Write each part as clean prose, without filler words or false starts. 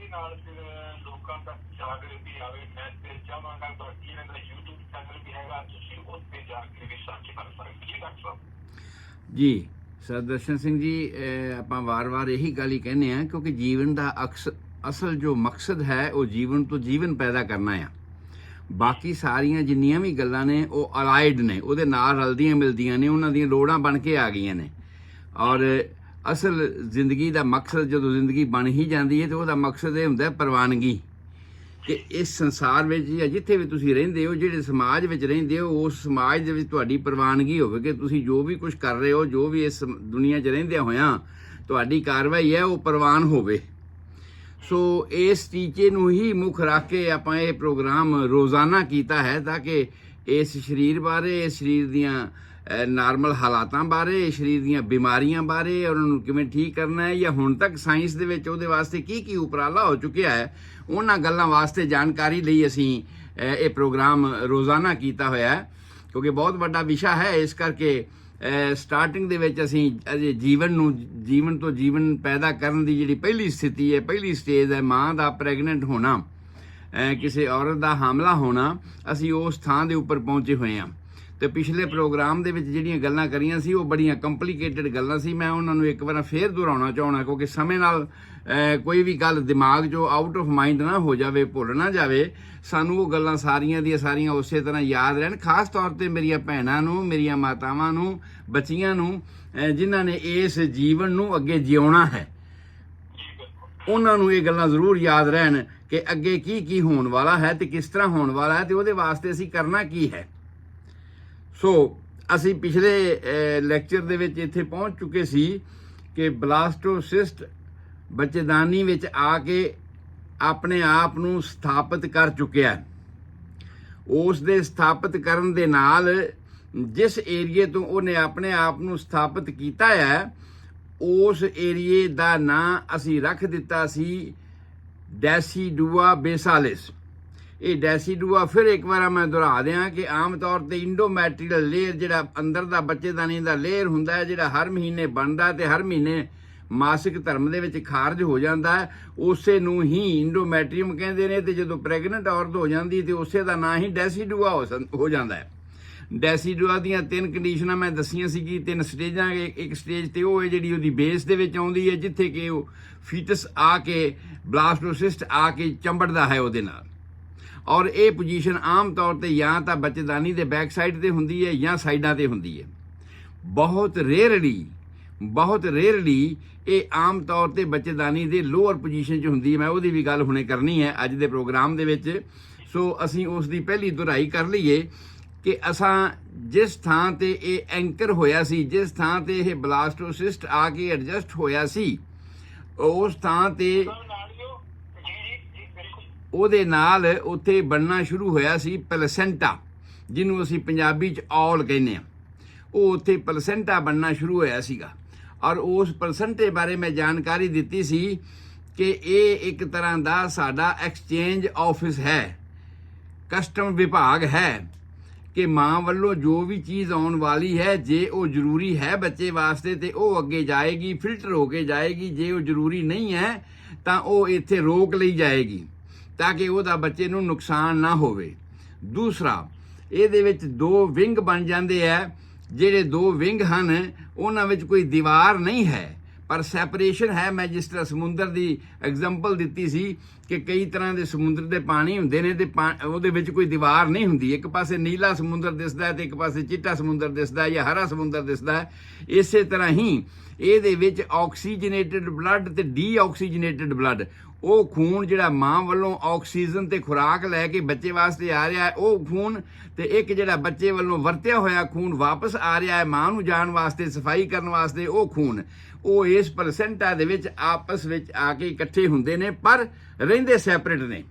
ਉਹਦੇ ਨਾਲ ਫਿਰ ਲੋਕਾਂ ਤੱਕ ਜਾਗਰਤੀ ਆਵੇ। ਮੈਂ ਤੇ ਚਾਹਾਂਗਾ ਤੁਹਾਡੀ ਇਹਨਾਂ ਦਾ YouTube ਚੈਨਲ ਵੀ ਹੈਗਾ, ਤੁਸੀਂ ਉਸ ਤੇ ਜਾ ਕੇ ਵੀ ਸਰਚ ਕਰ ਸਕਦੇ ਜੀ ਡਾਕਟਰ ਸਾਹਿਬ ਜੀ। ਸਰਦਰਸ਼ਨ ਸਿੰਘ ਜੀ, ਆਪਾਂ ਵਾਰ-ਵਾਰ ਇਹੀ ਗੱਲ ਹੀ ਕਹਿੰਦੇ ਆ, ਕਿਉਂਕਿ ਜੀਵਨ ਦਾ ਅਸਲ ਜੋ ਮਕਸਦ ਹੈ ਉਹ ਜੀਵਨ ਤੋਂ ਜੀਵਨ ਪੈਦਾ ਕਰਨਾ ਆ। ਬਾਕੀ ਸਾਰੀਆਂ ਜਿੰਨੀਆਂ ਵੀ ਗੱਲਾਂ ਨੇ ਉਹ ਅਲਾਈਡ ਨੇ, ਉਹਦੇ ਨਾਲ ਰਲਦੀਆਂ ਮਿਲਦੀਆਂ ਨੇ, ਉਹਨਾਂ ਦੀਆਂ ਲੋੜਾਂ ਬਣ ਕੇ ਆ ਗਈਆਂ ਨੇ। ਔਰ ਅਸਲ ਜ਼ਿੰਦਗੀ ਦਾ ਮਕਸਦ ਜਦੋਂ ਜ਼ਿੰਦਗੀ ਬਣ ਹੀ ਜਾਂਦੀ ਹੈ ਤਾਂ ਉਹਦਾ ਮਕਸਦ ਇਹ ਹੁੰਦਾ ਪ੍ਰਵਾਨਗੀ, ਕਿ ਇਸ ਸੰਸਾਰ ਵਿੱਚ ਜਾਂ ਜਿੱਥੇ ਵੀ ਤੁਸੀਂ ਰਹਿੰਦੇ ਹੋ, ਜਿਹੜੇ ਸਮਾਜ ਵਿੱਚ ਰਹਿੰਦੇ ਹੋ, ਉਸ ਸਮਾਜ ਦੇ ਵਿੱਚ ਤੁਹਾਡੀ ਪ੍ਰਵਾਨਗੀ ਹੋਵੇ ਕਿ ਤੁਸੀਂ ਜੋ ਵੀ ਕੁਝ ਕਰ ਰਹੇ ਹੋ, ਜੋ ਵੀ ਇਸ ਦੁਨੀਆ 'ਚ ਰਹਿੰਦਿਆਂ ਹੋਇਆਂ ਤੁਹਾਡੀ ਕਾਰਵਾਈ ਹੈ ਉਹ ਪ੍ਰਵਾਨ ਹੋਵੇ। ਸੋ ਇਸ ਟੀਚੇ ਨੂੰ ਹੀ ਮੁੱਖ ਰੱਖ ਕੇ ਆਪਾਂ ਇਹ ਪ੍ਰੋਗਰਾਮ ਰੋਜ਼ਾਨਾ ਕੀਤਾ ਹੈ, ਤਾਂ ਕਿ ਇਸ ਸਰੀਰ ਬਾਰੇ, ਇਸ ਸਰੀਰ ਦੀਆਂ ਨਾਰਮਲ ਹਾਲਾਤਾਂ ਬਾਰੇ, ਸਰੀਰ ਦੀਆਂ ਬਿਮਾਰੀਆਂ ਬਾਰੇ, ਉਹਨਾਂ ਨੂੰ ਕਿਵੇਂ ਠੀਕ ਕਰਨਾ ਹੈ, ਜਾਂ ਹੁਣ ਤੱਕ ਸਾਇੰਸ ਦੇ ਵਿੱਚ ਉਹਦੇ ਵਾਸਤੇ ਕੀ ਉਪਰਾਲਾ ਹੋ ਚੁੱਕਿਆ ਹੈ, ਉਹਨਾਂ ਗੱਲਾਂ ਵਾਸਤੇ ਜਾਣਕਾਰੀ ਲਈ ਅਸੀਂ ਇਹ ਪ੍ਰੋਗਰਾਮ ਰੋਜ਼ਾਨਾ ਕੀਤਾ ਹੋਇਆ ਹੈ। ਕਿਉਂਕਿ ਬਹੁਤ ਵੱਡਾ ਵਿਸ਼ਾ ਹੈ, ਇਸ ਕਰਕੇ ਸਟਾਰਟਿੰਗ ਦੇ ਵਿੱਚ ਅਸੀਂ ਅਜੇ ਜੀਵਨ ਤੋਂ ਜੀਵਨ ਪੈਦਾ ਕਰਨ ਦੀ ਜਿਹੜੀ ਪਹਿਲੀ ਸਥਿਤੀ ਹੈ, ਪਹਿਲੀ ਸਟੇਜ ਹੈ, ਮਾਂ ਦਾ ਪ੍ਰੈਗਨੈਂਟ ਹੋਣਾ, ਕਿਸੇ ਔਰਤ ਦਾ ਹਾਮਲਾ ਹੋਣਾ, ਅਸੀਂ ਉਸ ਥਾਂ ਦੇ ਉੱਪਰ ਪਹੁੰਚੇ ਹੋਏ ਹਾਂ। ਤੇ ਪਿਛਲੇ ਪ੍ਰੋਗਰਾਮ ਦੇ ਵਿੱਚ ਜਿਹੜੀਆਂ ਗੱਲਾਂ ਕਰੀਆਂ ਸੀ ਉਹ ਬੜੀਆਂ ਕੰਪਲੀਕੇਟਡ ਗੱਲਾਂ ਸੀ। ਮੈਂ ਉਹਨਾਂ ਨੂੰ ਇੱਕ ਵਾਰ ਫੇਰ ਦੁਹਰਾਉਣਾ ਚਾਹੁੰਦਾ, ਕਿਉਂਕਿ ਸਮੇਂ ਨਾਲ ਕੋਈ ਵੀ ਗੱਲ ਦਿਮਾਗ 'ਚੋਂ ਆਊਟ ਆਫ ਮਾਈਂਡ ਨਾ ਹੋ ਜਾਵੇ, ਭੁੱਲ ਨਾ ਜਾਵੇ। ਸਾਨੂੰ ਉਹ ਗੱਲਾਂ ਸਾਰੀਆਂ ਦੀਆਂ ਸਾਰੀਆਂ ਉਸੇ ਤਰ੍ਹਾਂ ਯਾਦ ਰਹਿਣ, ਖਾਸ ਤੌਰ ਤੇ ਮੇਰੀਆਂ ਭੈਣਾਂ ਨੂੰ, ਮੇਰੀਆਂ ਮਾਤਾਵਾਂ ਨੂੰ, ਬੱਚੀਆਂ ਨੂੰ, ਜਿਨ੍ਹਾਂ ਨੇ ਇਸ ਜੀਵਨ ਨੂੰ ਅੱਗੇ ਜਿਉਣਾ ਹੈ, ਉਹਨਾਂ ਨੂੰ ਇਹ ਗੱਲਾਂ ਜ਼ਰੂਰ ਯਾਦ ਰਹਿਣ ਕਿ ਅੱਗੇ ਕੀ ਹੋਣ ਵਾਲਾ ਹੈ ਤੇ ਕਿਸ ਤਰ੍ਹਾਂ ਹੋਣ ਵਾਲਾ ਹੈ, ਤੇ ਉਹਦੇ ਵਾਸਤੇ ਅਸੀਂ ਕਰਨਾ ਕੀ ਹੈ। ਸੋ ਅਸੀਂ ਪਿਛਲੇ ਲੈਕਚਰ ਦੇ ਵਿੱਚ ਇੱਥੇ ਪਹੁੰਚ ਚੁੱਕੇ ਸੀ ਕਿ ਬਲਾਸਟੋਸਿਸਟ ਬੱਚੇਦਾਨੀ ਵਿੱਚ ਆ ਕੇ ਆਪਣੇ ਆਪ ਨੂੰ ਸਥਾਪਿਤ ਕਰ ਚੁੱਕਿਆ। ਉਸ ਦੇ ਸਥਾਪਿਤ ਕਰਨ ਦੇ ਨਾਲ ਜਿਸ ਏਰੀਏ ਤੋਂ ਉਹਨੇ ਆਪਣੇ ਆਪ ਨੂੰ ਸਥਾਪਿਤ ਕੀਤਾ ਹੈ, ਉਸ ਏਰੀਏ ਦਾ ਨਾਂ ਅਸੀਂ ਰੱਖ ਦਿੱਤਾ ਸੀ ਡੈਸੀਡੂਆ ਬੇਸਾਲਿਸ। ਇਹ ਡੈਸੀਡੂਆ ਫਿਰ ਇੱਕ ਵਾਰ ਮੈਂ ਦੁਹਰਾ ਦਿਆਂ ਕਿ ਆਮ ਤੌਰ ਤੇ ਇੰਡੋਮੈਟਰੀਅਲ ਲੇਅਰ, ਜਿਹੜਾ ਅੰਦਰ ਦਾ ਬੱਚੇਦਾਨੀ ਦਾ ਲੇਅਰ ਹੁੰਦਾ ਹੈ, ਜਿਹੜਾ ਹਰ ਮਹੀਨੇ ਬਣਦਾ ਤੇ ਹਰ ਮਹੀਨੇ ਮਾਸਿਕ ਧਰਮ ਦੇ ਵਿੱਚ ਖਾਰਜ ਹੋ ਜਾਂਦਾ ਹੈ, ਉਸੇ ਨੂੰ ਹੀ ਇੰਡੋਮੈਟਰੀਅਮ ਕਹਿੰਦੇ ਨੇ। ਤੇ ਜਦੋਂ ਪ੍ਰੈਗਨੈਂਟ ਔਰਤ ਹੋ ਜਾਂਦੀ ਤੇ ਉਸੇ ਦਾ ਨਾਂ ਹੀ ਡੈਸੀਡੂਆ ਹੋ ਜਾਂਦਾ ਹੈ। ਡੈਸੀਡੂਆ ਦੀਆਂ 3 ਕੰਡੀਸ਼ਨਾਂ ਮੈਂ ਦੱਸੀਆਂ ਸੀ ਕਿ 3 ਸਟੇਜਾਂ। ਇੱਕ ਸਟੇਜ ਤੇ ਉਹ ਹੈ ਜਿਹੜੀ ਉਹਦੀ ਬੇਸ ਦੇ ਵਿੱਚ ਆਉਂਦੀ ਹੈ, ਜਿੱਥੇ ਕਿ ਉਹ ਫੀਟਸ ਆ ਕੇ, ਬਲਾਸਟੋਸਿਸਟ ਆ ਕੇ ਚੰਬੜਦਾ ਹੈ ਉਹਦੇ ਨਾਲ। ਔਰ ਇਹ ਪੋਜੀਸ਼ਨ ਆਮ ਤੌਰ ਤੇ ਜਾਂ ਤਾਂ ਬੱਚੇਦਾਨੀ ਦੇ ਬੈਕ ਸਾਈਡ ਤੇ ਹੁੰਦੀ ਹੈ ਜਾਂ ਸਾਈਡਾਂ ਤੇ ਹੁੰਦੀ ਹੈ। ਬਹੁਤ ਰੇਅਰਲੀ ਇਹ ਆਮ ਤੌਰ ਤੇ ਬੱਚੇਦਾਨੀ ਦੇ ਲੋਅਰ ਪੋਜੀਸ਼ਨ 'ਚ ਹੁੰਦੀ ਹੈ। ਮੈਂ ਉਹਦੀ ਵੀ ਗੱਲ ਹੁਣੇ ਕਰਨੀ ਹੈ ਅੱਜ ਦੇ ਪ੍ਰੋਗਰਾਮ ਦੇ ਵਿੱਚ। ਸੋ ਅਸੀਂ ਉਸ ਦੀ ਪਹਿਲੀ ਦੁਹਰਾਈ ਕਰ ਲਈਏ ਕਿ ਅਸਾਂ ਜਿਸ ਥਾਂ ਤੇ ਇਹ ਐਂਕਰ ਹੋਇਆ ਸੀ, ਜਿਸ ਥਾਂ ਤੇ ਇਹ ਬਲਾਸਟੋਸਿਸਟ ਆ ਕੇ ਐਡਜਸਟ ਹੋਇਆ ਸੀ, ਉਸ ਥਾਂ ਤੇ ਉਹਦੇ ਨਾਲ ਉੱਥੇ ਬਣਨਾ ਸ਼ੁਰੂ ਹੋਇਆ ਸੀ ਪਲਸੈਂਟਾ, ਜਿਹਨੂੰ ਅਸੀਂ ਪੰਜਾਬੀ 'ਚ ਔਲ ਕਹਿੰਦੇ ਹਾਂ। ਉਹ ਉੱਥੇ ਪਲਸੈਂਟਾ ਬਣਨਾ ਸ਼ੁਰੂ ਹੋਇਆ ਸੀਗਾ। ਔਰ ਉਸ ਪਲਸੈਂਟੇ ਬਾਰੇ ਮੈਂ ਜਾਣਕਾਰੀ ਦਿੱਤੀ ਸੀ ਕਿ ਇਹ ਇੱਕ ਤਰ੍ਹਾਂ ਦਾ ਸਾਡਾ ਐਕਸਚੇਂਜ ਆਫਿਸ ਹੈ, ਕਸਟਮ ਵਿਭਾਗ ਹੈ, ਕਿ ਮਾਂ ਵੱਲੋਂ ਜੋ ਵੀ ਚੀਜ਼ ਆਉਣ ਵਾਲੀ ਹੈ, ਜੇ ਉਹ ਜ਼ਰੂਰੀ ਹੈ ਬੱਚੇ ਵਾਸਤੇ ਤੇ ਉਹ ਅੱਗੇ ਜਾਏਗੀ, ਫਿਲਟਰ ਹੋ ਕੇ ਜਾਏਗੀ। ਜੇ ਉਹ ਜ਼ਰੂਰੀ ਨਹੀਂ ਹੈ ਤਾਂ ਉਹ ਇੱਥੇ ਰੋਕ ਲਈ ਜਾਏਗੀ, ਤਾਂ ਕਿ ਉਹਦਾ ਬੱਚੇ ਨੂੰ ਨੁਕਸਾਨ ਨਾ ਹੋਵੇ। ਦੂਸਰਾ, ਇਹਦੇ ਵਿੱਚ 2 ਵਿੰਗ ਬਣ ਜਾਂਦੇ ਹੈ। ਜਿਹੜੇ 2 ਵਿੰਗ ਹਨ ਉਹਨਾਂ ਵਿੱਚ ਕੋਈ ਦੀਵਾਰ ਨਹੀਂ ਹੈ, ਪਰ ਸੈਪਰੇਸ਼ਨ ਹੈ। ਮੈਂ ਜਿਸ ਤਰ੍ਹਾਂ ਸਮੁੰਦਰ ਦੀ ਐਗਜ਼ਾਮਪਲ ਦਿੱਤੀ ਸੀ ਕਿ ਕਈ ਤਰ੍ਹਾਂ ਦੇ ਸਮੁੰਦਰ ਦੇ ਪਾਣੀ ਹੁੰਦੇ ਨੇ ਤੇ ਉਹਦੇ ਵਿੱਚ ਕੋਈ ਦੀਵਾਰ ਨਹੀਂ ਹੁੰਦੀ। ਇੱਕ ਪਾਸੇ ਨੀਲਾ ਸਮੁੰਦਰ ਦਿਸਦਾ ਹੈ ਤੇ ਇੱਕ ਪਾਸੇ ਚਿੱਟਾ ਸਮੁੰਦਰ ਦਿਸਦਾ ਹੈ ਜਾਂ ਹਰਾ ਸਮੁੰਦਰ ਦਿਸਦਾ ਹੈ। ਇਸੇ ਤਰ੍ਹਾਂ ਹੀ ਇਹਦੇ ਵਿੱਚ ਆਕਸੀਜਨੇਟਡ ਬਲੱਡ ਤੇ ਡੀਆਕਸੀਜਨੇਟਡ ਬਲੱਡ, ਉਹ ਖੂਨ ਜਿਹੜਾ ਮਾਂ ਵੱਲੋਂ ਆਕਸੀਜਨ ਤੇ ਖੁਰਾਕ ਲੈ ਕੇ ਬੱਚੇ ਵਾਸਤੇ ਆ ਰਿਹਾ ਹੈ, ਉਹ ਖੂਨ, ਤੇ ਇੱਕ ਜਿਹੜਾ ਬੱਚੇ ਵੱਲੋਂ ਵਰਤਿਆ ਹੋਇਆ ਖੂਨ ਵਾਪਸ ਆ ਰਿਹਾ ਹੈ ਮਾਂ ਨੂੰ ਜਾਣ ਵਾਸਤੇ, ਸਫਾਈ ਕਰਨ ਵਾਸਤੇ, ਉਹ ਖੂਨ, ਉਹ ਇਸ ਪਲਸੈਂਟਾ ਦੇ ਵਿੱਚ ਆਪਸ ਵਿੱਚ ਆ ਕੇ ਇਕੱਠੇ ਹੁੰਦੇ ਨੇ, ਪਰ ਰਹਿੰਦੇ ਸੈਪਰੇਟ ਨੇ।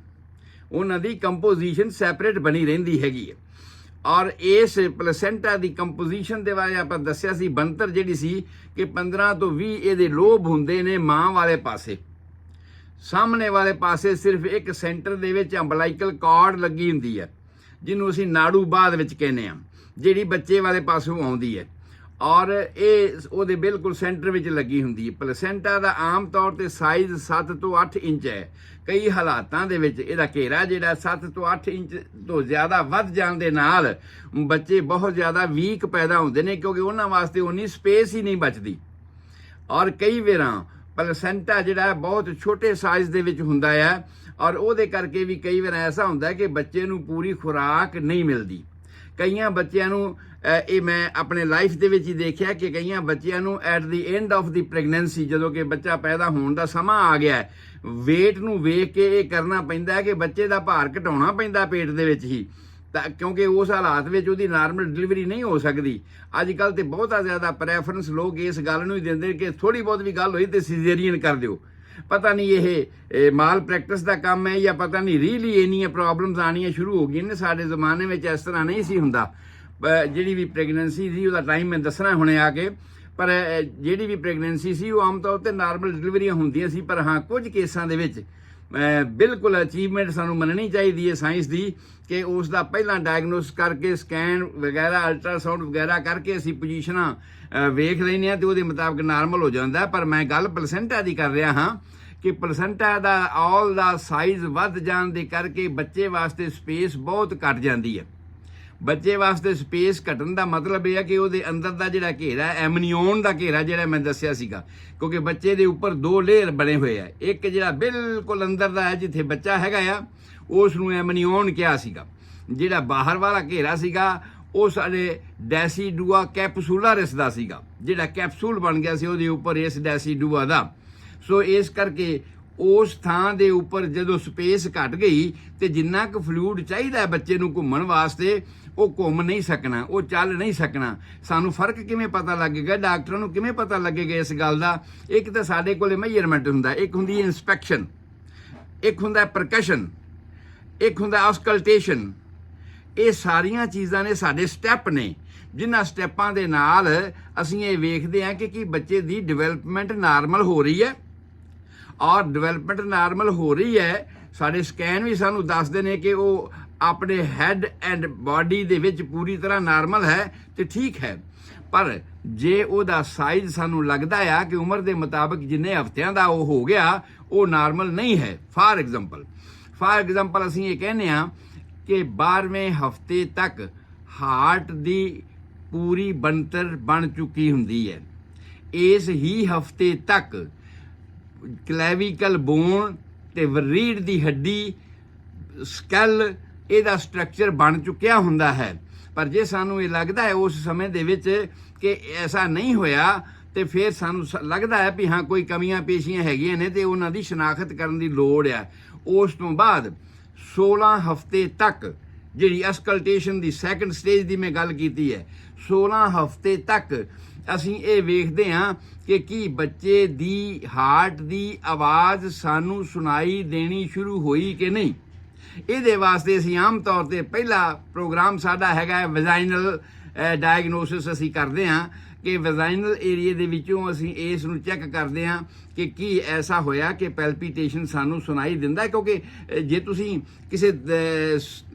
ਉਹਨਾਂ ਦੀ ਕੰਪੋਜੀਸ਼ਨ ਸੈਪਰੇਟ ਬਣੀ ਰਹਿੰਦੀ ਹੈਗੀ ਹੈ। ਔਰ ਇਸ ਪਲਸੈਂਟਾ ਦੀ ਕੰਪੋਜੀਸ਼ਨ ਦੇ ਬਾਰੇ ਆਪਾਂ ਦੱਸਿਆ ਸੀ, ਬਣਤਰ ਜਿਹੜੀ ਸੀ ਕਿ 15 ਤੋਂ 20 ਇਹਦੇ ਲੋਬ ਹੁੰਦੇ ਨੇ ਮਾਂ ਵਾਲੇ ਪਾਸੇ। ਸਾਹਮਣੇ ਵਾਲੇ ਪਾਸੇ ਸਿਰਫ ਇੱਕ ਸੈਂਟਰ ਦੇ ਵਿੱਚ ਅੰਬਲਾਈਕਲ ਕਾਰਡ ਲੱਗੀ ਹੁੰਦੀ ਹੈ, ਜਿਹਨੂੰ ਅਸੀਂ ਨਾੜੂ ਬਾਦ ਵਿੱਚ ਕਹਿੰਦੇ ਹਾਂ, ਜਿਹੜੀ ਬੱਚੇ ਵਾਲੇ ਪਾਸੋਂ ਆਉਂਦੀ ਹੈ। ਔਰ ਇਹ ਉਹਦੇ ਬਿਲਕੁਲ ਸੈਂਟਰ ਵਿੱਚ ਲੱਗੀ ਹੁੰਦੀ ਹੈ। ਪਲੇਸੈਂਟਾ ਦਾ ਆਮ ਤੌਰ ਤੇ ਸਾਈਜ਼ 7 ਤੋਂ 8 ਇੰਚ ਹੈ। ਕਈ ਹਾਲਾਤਾਂ ਦੇ ਵਿੱਚ ਇਹਦਾ ਘੇਰਾ ਜਿਹੜਾ 7 ਤੋਂ 8 ਇੰਚ ਤੋਂ ਜ਼ਿਆਦਾ ਵੱਧ ਜਾਣ ਦੇ ਨਾਲ ਬੱਚੇ ਬਹੁਤ ਜ਼ਿਆਦਾ ਵੀਕ ਪੈਦਾ ਹੁੰਦੇ ਨੇ, ਕਿਉਂਕਿ ਉਹਨਾਂ ਵਾਸਤੇ ਉਨੀ ਸਪੇਸ ਹੀ ਨਹੀਂ ਬਚਦੀ। ਔਰ ਕਈ ਵਾਰਾਂ ਪਲੇਸੈਂਟਾ ਜਿਹੜਾ ਬਹੁਤ ਛੋਟੇ ਸਾਈਜ਼ ਦੇ ਵਿੱਚ ਹੁੰਦਾ ਹੈ, ਔਰ ਉਹਦੇ ਕਰਕੇ ਵੀ ਕਈ ਵਾਰ ਐਸਾ ਹੁੰਦਾ ਕਿ ਬੱਚੇ ਨੂੰ ਪੂਰੀ ਖੁਰਾਕ ਨਹੀਂ ਮਿਲਦੀ। ਕਈਆਂ ਬੱਚਿਆਂ ਨੂੰ ਇਹ ਮੈਂ ਆਪਣੇ ਲਾਈਫ ਦੇ ਵਿੱਚ ਹੀ ਦੇਖਿਆ ਕਿ ਕਈਆਂ ਬੱਚਿਆਂ ਨੂੰ at the end of the pregnancy, ਜਦੋਂ ਕਿ ਬੱਚਾ ਪੈਦਾ ਹੋਣ ਦਾ ਸਮਾਂ ਆ ਗਿਆ, ਵੇਟ ਨੂੰ ਵੇਖ ਕੇ ਇਹ ਕਰਨਾ ਪੈਂਦਾ ਹੈ ਕਿ ਬੱਚੇ ਦਾ ਭਾਰ ਘਟਾਉਣਾ ਪੈਂਦਾ ਪੇਟ ਦੇ ਵਿੱਚ ਹੀ, ਤਾਂ ਕਿਉਂਕਿ ਉਸ ਹਾਲਾਤ ਵਿੱਚ ਉਹਦੀ ਨਾਰਮਲ ਡਿਲੀਵਰੀ ਨਹੀਂ ਹੋ ਸਕਦੀ। ਅੱਜ ਕੱਲ੍ਹ ਤੇ ਬਹੁਤਾ ਜ਼ਿਆਦਾ ਪ੍ਰੈਫਰੈਂਸ ਲੋਕ ਇਸ ਗੱਲ ਨੂੰ ਹੀ ਦਿੰਦੇ ਕਿ ਥੋੜ੍ਹੀ ਬਹੁਤ ਵੀ ਗੱਲ ਹੋਈ ਤੇ ਸਿਜ਼ੇਰੀਅਨ ਕਰ ਦਿਓ। ਪਤਾ ਨਹੀਂ ਇਹ ਮਾਲ ਪ੍ਰੈਕਟਿਸ ਦਾ ਕੰਮ ਹੈ ਜਾਂ ਪਤਾ ਨਹੀਂ ਰੀਅਲੀ ਇੰਨੀਆਂ ਪ੍ਰੋਬਲਮਸ ਆਉਣੀਆਂ ਸ਼ੁਰੂ ਹੋ ਗਈਆਂ ਨੇ। ਸਾਡੇ ਜ਼ਮਾਨੇ ਵਿੱਚ ਇਸ ਤਰ੍ਹਾਂ ਨਹੀਂ ਸੀ ਹੁੰਦਾ। ਜਿਹੜੀ ਵੀ ਪ੍ਰੈਗਨੈਂਸੀ ਸੀ ਉਹਦਾ ਟਾਈਮ ਮੈਂ ਦੱਸਣਾ ਹੁਣੇ ਆ ਕੇ, ਪਰ ਜਿਹੜੀ ਵੀ ਪ੍ਰੈਗਨੈਂਸੀ ਸੀ ਉਹ ਆਮ ਤੌਰ ਤੇ ਨਾਰਮਲ ਡਿਲੀਵਰੀਆਂ ਹੁੰਦੀਆਂ ਸੀ। ਪਰ ਹਾਂ, ਕੁਝ ਕੇਸਾਂ ਦੇ ਵਿੱਚ ਬਿਲਕੁਲ ਅਚੀਵਮੈਂਟ ਸਾਨੂੰ ਮੰਨਣੀ ਚਾਹੀਦੀ ਹੈ ਸਾਇੰਸ ਦੀ ਕਿ ਉਸ ਦਾ ਪਹਿਲਾਂ ਡਾਇਗਨੋਸ ਕਰਕੇ ਸਕੈਨ ਵਗੈਰਾ ਅਲਟਰਾਸਾਊਂਡ ਵਗੈਰਾ ਕਰਕੇ ਅਸੀਂ ਪੋਜੀਸ਼ਨਾਂ ਵੇਖ ਲੈਂਦੇ ਹਾਂ ਤੇ ਉਹਦੇ ਮੁਤਾਬਕ ਨਾਰਮਲ ਹੋ ਜਾਂਦਾ। ਪਰ ਮੈਂ ਗੱਲ ਪਲੇਸੈਂਟਾ ਦੀ ਕਰ ਰਿਹਾ ਹਾਂ ਕਿ ਪਲੇਸੈਂਟਾ ਦਾ ਆਲ ਦਾ ਸਾਈਜ਼ ਵੱਧ ਜਾਣ ਦੇ ਕਰਕੇ ਬੱਚੇ ਵਾਸਤੇ ਸਪੇਸ ਬਹੁਤ ਘੱਟ ਜਾਂਦੀ ਹੈ। ਬੱਚੇ ਵਾਸਤੇ ਸਪੇਸ ਘਟਣ ਦਾ ਮਤਲਬ ਇਹ ਹੈ ਕਿ ਉਹਦੇ ਅੰਦਰ ਦਾ ਜਿਹੜਾ ਘੇਰਾ ਐਮਨੀਓਨ ਦਾ ਘੇਰਾ ਜਿਹੜਾ ਮੈਂ ਦੱਸਿਆ ਸੀਗਾ, ਕਿਉਂਕਿ ਬੱਚੇ ਦੇ ਉੱਪਰ 2 ਲੇਅਰ ਬਣੇ ਹੋਏ ਆ। ਇੱਕ ਜਿਹੜਾ ਬਿਲਕੁਲ ਅੰਦਰ ਦਾ ਹੈ ਜਿੱਥੇ ਬੱਚਾ ਹੈਗਾ ਆ, ਉਸ ਨੂੰ ਐਮਨੀਓਨ ਕਿਹਾ ਸੀਗਾ। ਜਿਹੜਾ ਬਾਹਰ ਵਾਲਾ ਘੇਰਾ ਸੀਗਾ ਉਹ ਸਾਡੇ ਡੈਸੀਡੂਆ ਕੈਪਸੂਲਾਰਿਸ ਦਾ ਸੀਗਾ, ਜਿਹੜਾ ਕੈਪਸੂਲ ਬਣ ਗਿਆ ਸੀ ਉਹਦੇ ਉੱਪਰ ਇਸ ਡੈਸੀਡੂਆ ਦਾ। ਸੋ ਇਸ ਕਰਕੇ ਉਸ ਥਾਂ ਦੇ ਉੱਪਰ ਜਦੋਂ ਸਪੇਸ ਘਟ ਗਈ ਤੇ ਜਿੰਨਾ ਕੁ ਫਲੂਇਡ ਚਾਹੀਦਾ ਬੱਚੇ ਨੂੰ ਘੁੰਮਣ ਵਾਸਤੇ ਉਹ ਘੁੰਮ ਨਹੀਂ ਸਕਣਾ, ਉਹ ਚੱਲ ਨਹੀਂ ਸਕਣਾ। ਸਾਨੂੰ ਫਰਕ ਕਿਵੇਂ ਪਤਾ ਲੱਗੇਗਾ? ਡਾਕਟਰਾਂ ਨੂੰ ਕਿਵੇਂ ਪਤਾ ਲੱਗੇਗਾ ਇਸ ਗੱਲ ਦਾ? ਇੱਕ ਤਾਂ ਸਾਡੇ ਕੋਲੇ ਮੈਜ਼ਰਮੈਂਟ ਹੁੰਦਾ, ਇੱਕ ਹੁੰਦੀ ਹੈ ਇਨਸਪੈਕਸ਼ਨ, ਇੱਕ ਹੁੰਦਾ ਪਰਕਸ਼ਨ, ਇੱਕ ਹੁੰਦਾ ਆਸਕਲਟੇਸ਼ਨ। ਇਹ ਸਾਰੀਆਂ ਚੀਜ਼ਾਂ ਨੇ, ਸਾਡੇ ਸਟੈਪ ਨੇ, ਜਿਨ੍ਹਾਂ ਸਟੈਪਾਂ ਦੇ ਨਾਲ ਅਸੀਂ ਇਹ ਵੇਖਦੇ ਹਾਂ ਕਿ ਕੀ ਬੱਚੇ ਦੀ ਡਿਵੈਲਪਮੈਂਟ ਨਾਰਮਲ ਹੋ ਰਹੀ ਹੈ। ਔਰ ਡਿਵੈਲਪਮੈਂਟ ਨਾਰਮਲ ਹੋ ਰਹੀ ਹੈ, ਸਾਡੇ ਸਕੈਨ ਵੀ ਸਾਨੂੰ ਦੱਸਦੇ ਨੇ ਕਿ ਉਹ ਆਪਣੇ ਹੈਡ ਐਂਡ ਬਾਡੀ ਦੇ ਵਿੱਚ ਪੂਰੀ ਤਰ੍ਹਾਂ ਨਾਰਮਲ ਹੈ ਤੇ ਠੀਕ ਹੈ। ਪਰ ਜੇ ਉਹਦਾ ਸਾਈਜ਼ ਸਾਨੂੰ ਲੱਗਦਾ ਆ ਕਿ ਉਮਰ ਦੇ ਮੁਤਾਬਕ ਜਿੰਨੇ ਹਫ਼ਤਿਆਂ ਦਾ ਉਹ ਹੋ ਗਿਆ, ਉਹ ਨਾਰਮਲ ਨਹੀਂ ਹੈ। ਫਾਰ ਐਗਜ਼ਾਮਪਲ ਅਸੀਂ ਇਹ ਕਹਿੰਦੇ ਹਾਂ ਕਿ 12ਵੇਂ ਹਫ਼ਤੇ ਤੱਕ ਹਾਰਟ ਦੀ ਪੂਰੀ ਬਣਤਰ ਬਣ ਚੁੱਕੀ ਹੁੰਦੀ ਹੈ। ਇਸ ਹੀ ਹਫ਼ਤੇ ਤੱਕ ਕਲੈਵੀਕਲ ਬੋਨ ਤੇ ਰੀੜ ਦੀ ਹੱਡੀ, ਸਕੈਲ, ਇਹਦਾ ਸਟਰਕਚਰ ਬਣ ਚੁੱਕਿਆ ਹੁੰਦਾ ਹੈ। ਪਰ ਜੇ ਸਾਨੂੰ ਇਹ ਲੱਗਦਾ ਹੈ ਉਸ ਸਮੇਂ ਦੇ ਵਿੱਚ ਕਿ ਐਸਾ ਨਹੀਂ ਹੋਇਆ, ਤੇ ਫਿਰ ਸਾਨੂੰ ਲੱਗਦਾ ਹੈ ਵੀ ਹਾਂ ਕੋਈ ਕਮੀਆਂ ਪੇਸ਼ੀਆਂ ਹੈਗੀਆਂ ਨੇ ਤੇ ਉਹਨਾਂ ਦੀ ਸ਼ਨਾਖਤ ਕਰਨ ਦੀ ਲੋੜ ਆ। ਉਸ ਤੋਂ ਬਾਅਦ 16 ਹਫ਼ਤੇ ਤੱਕ, ਜਿਹੜੀ ਅਸਕਲਟੇਸ਼ਨ ਦੀ ਸੈਕੰਡ ਸਟੇਜ ਦੀ ਮੈਂ ਗੱਲ ਕੀਤੀ ਹੈ, 16 ਹਫ਼ਤੇ ਤੱਕ ਅਸੀਂ ਇਹ ਵੇਖਦੇ ਹਾਂ ਕਿ ਕੀ ਬੱਚੇ ਦੀ ਹਾਰਟ ਦੀ ਆਵਾਜ਼ ਸਾਨੂੰ ਸੁਣਾਈ ਦੇਣੀ ਸ਼ੁਰੂ ਹੋਈ ਕਿ ਨਹੀਂ। ਇਹਦੇ ਵਾਸਤੇ ਅਸੀਂ ਆਮ ਤੌਰ ਤੇ ਪਹਿਲਾ ਪ੍ਰੋਗਰਾਮ ਸਾਡਾ ਹੈਗਾ ਵੈਜਾਈਨਲ ਡਾਇਗਨੋਸਿਸ। ਅਸੀਂ ਕਰਦੇ ਹਾਂ ਕਿ ਵੈਜਾਈਨਲ ਏਰੀਏ ਦੇ ਵਿੱਚੋਂ ਅਸੀਂ ਇਸ ਨੂੰ ਚੈੱਕ ਕਰਦੇ ਹਾਂ ਕਿ ਕੀ ਐਸਾ ਹੋਇਆ ਕਿ ਪੈਲਪੀਟੇਸ਼ਨ ਸਾਨੂੰ ਸੁਣਾਈ ਦਿੰਦਾ। ਕਿਉਂਕਿ ਜੇ ਤੁਸੀਂ ਕਿਸੇ